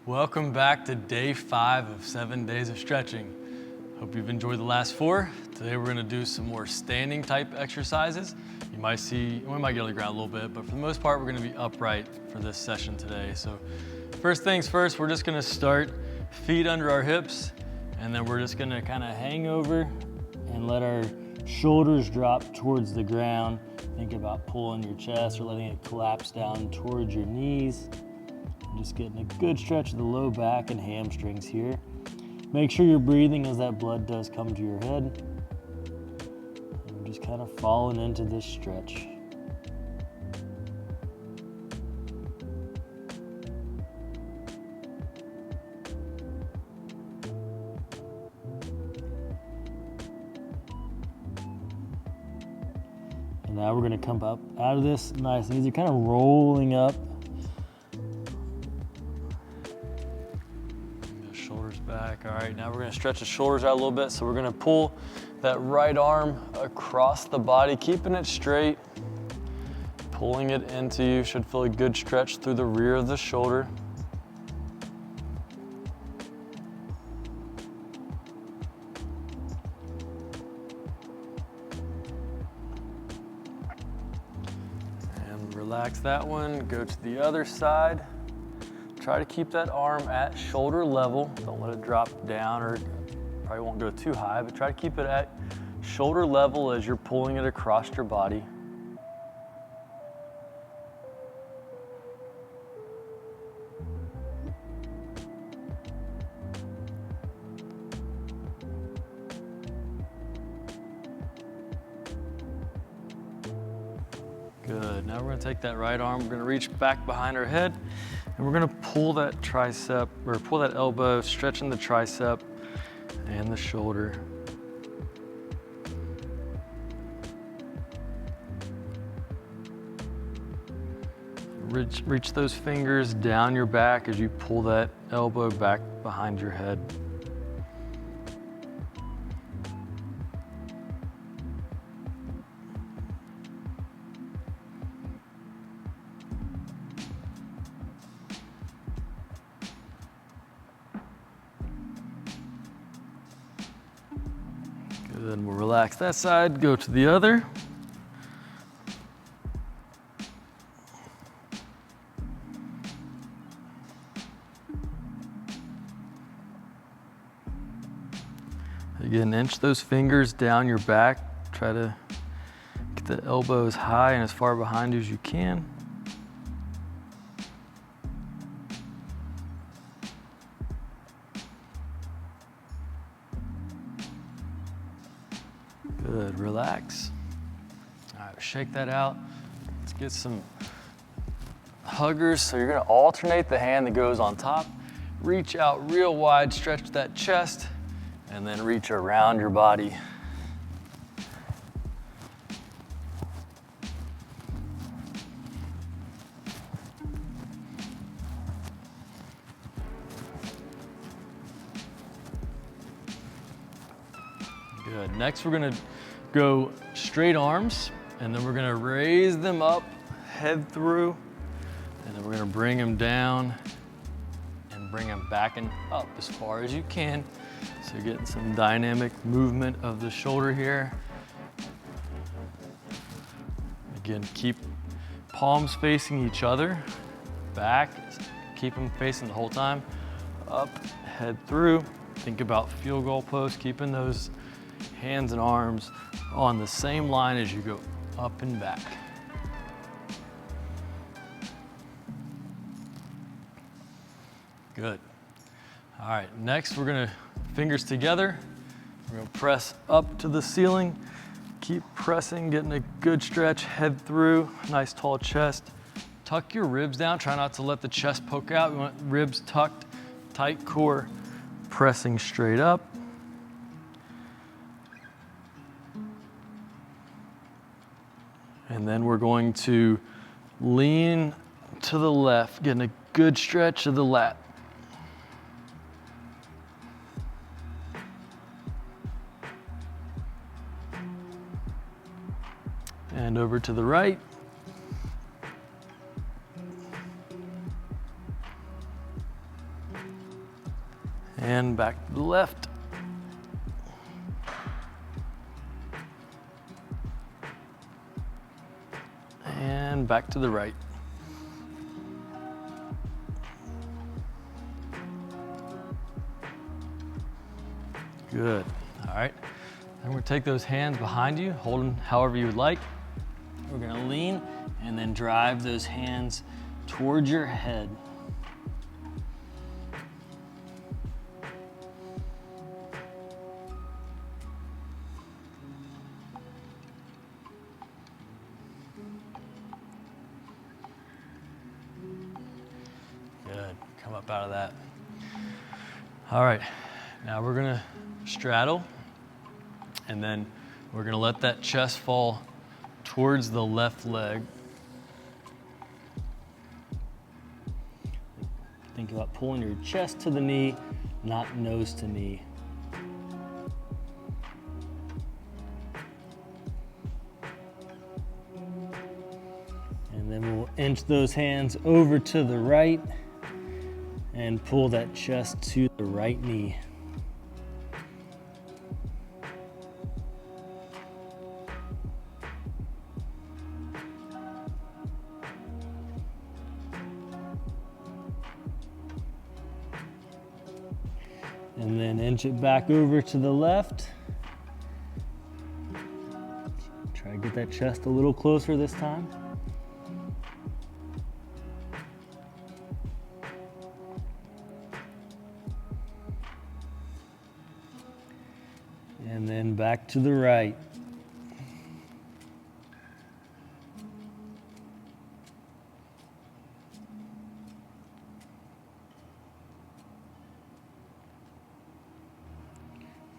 Welcome back to day 5 of 7 days of stretching. Hope you've enjoyed the last 4. Today we're gonna do some more standing type exercises. You might see, we might get on the ground a little bit, but for the most part, we're gonna be upright for this session today. So first things first, we're just gonna start feet under our hips, and then we're just gonna kind of hang over and let our shoulders drop towards the ground. Think about pulling your chest or letting it collapse down towards your knees. Just getting a good stretch of the low back and hamstrings here. Make sure you're breathing as that blood does come to your head. And we're just kind of falling into this stretch. And now we're going to come up out of this nice and easy, kind of rolling up. Back. All right, now we're gonna stretch the shoulders out a little bit. So we're gonna pull that right arm across the body, keeping it straight, pulling it into you. Should feel a good stretch through the rear of the shoulder. And relax that one, go to the other side. Try to keep that arm at shoulder level. Don't let it drop down, or probably won't go too high, but try to keep it at shoulder level as you're pulling it across your body. Good, now we're gonna take that right arm, we're gonna reach back behind our head, and we're gonna pull that tricep, or pull that elbow, stretching the tricep and the shoulder. Reach those fingers down your back as you pull that elbow back behind your head. Then we'll relax that side, go to the other. Again, inch those fingers down your back. Try to get the elbow as high and as far behind you as you can. Good, relax. All right, shake that out. Let's get some huggers. So you're gonna alternate the hand that goes on top. Reach out real wide, stretch that chest, and then reach around your body. Good, next we're gonna go straight arms, and then we're gonna raise them up, head through, and then we're gonna bring them down and bring them back and up as far as you can. So you're getting some dynamic movement of the shoulder here. Again, keep palms facing each other, back, keep them facing the whole time, up, head through. Think about field goal post, keeping those hands and arms on the same line as you go up and back. Good. All right, next we're gonna fingers together. We're gonna press up to the ceiling. Keep pressing, getting a good stretch, head through, nice tall chest. Tuck your ribs down, try not to let the chest poke out. We want ribs tucked, tight core, pressing straight up. And then we're going to lean to the left, getting a good stretch of the lat. And over to the right. And back to the left. And back to the right. Good. All right. Then we're gonna take those hands behind you, hold them however you would like. We're gonna lean and then drive those hands towards your head. Good. Come up out of that. All right. Now we're gonna straddle, and then we're gonna let that chest fall towards the left leg. Think about pulling your chest to the knee, not nose to knee. And then we'll inch those hands over to the right and pull that chest to the right knee. And then inch it back over to the left. Try to get that chest a little closer this time. And then back to the right.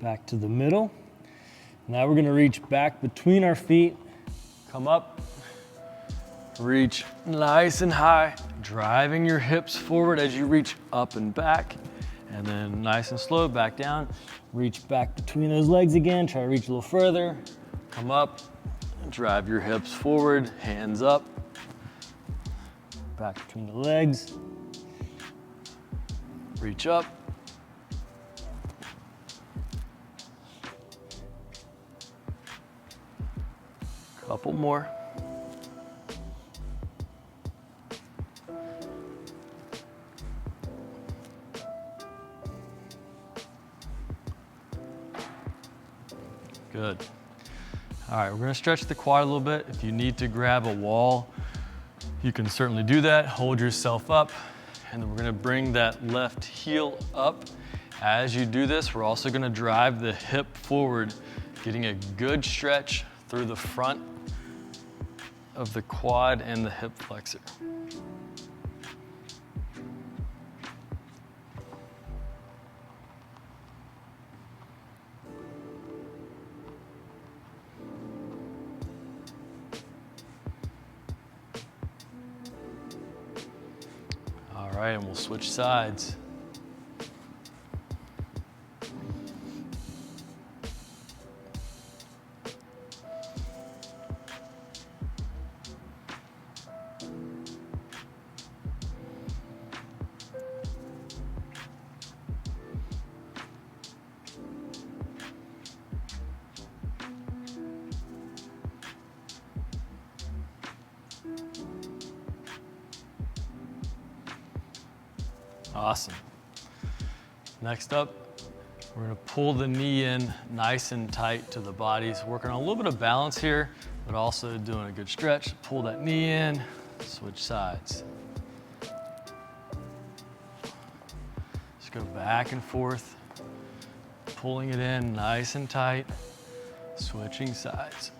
Back to the middle. Now we're gonna reach back between our feet, come up, reach nice and high, driving your hips forward as you reach up and back, and then nice and slow, back down. Reach back between those legs again, try to reach a little further, come up, drive your hips forward, hands up, back between the legs, reach up, couple more. Good. All right, we're gonna stretch the quad a little bit. If you need to grab a wall, you can certainly do that. Hold yourself up, and then we're gonna bring that left heel up. As you do this, we're also gonna drive the hip forward, getting a good stretch through the front of the quad and the hip flexor. All right, and we'll switch sides. Awesome. Next up, we're gonna pull the knee in nice and tight to the body. So working on a little bit of balance here, but also doing a good stretch. Pull that knee in, switch sides. Just go back and forth, pulling it in nice and tight, switching sides.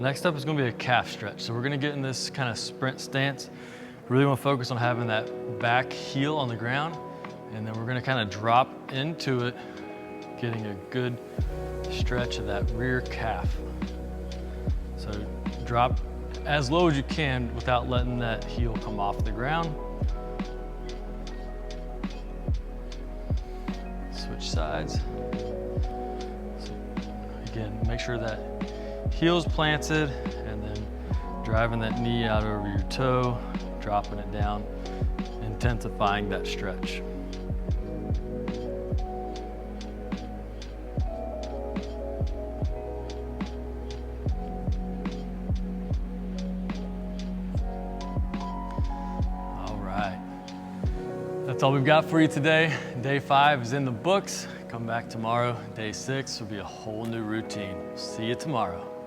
Next up is gonna be a calf stretch. So we're gonna get in this kind of sprint stance. Really wanna focus on having that back heel on the ground, and then we're gonna kind of drop into it, getting a good stretch of that rear calf. So drop as low as you can without letting that heel come off the ground. Switch sides. Again, make sure that heel's planted and then driving that knee out over your toe, dropping it down, intensifying that stretch. That's all we've got for you today. Day 5 is in the books. Come back tomorrow. Day 6 will be a whole new routine. See you tomorrow.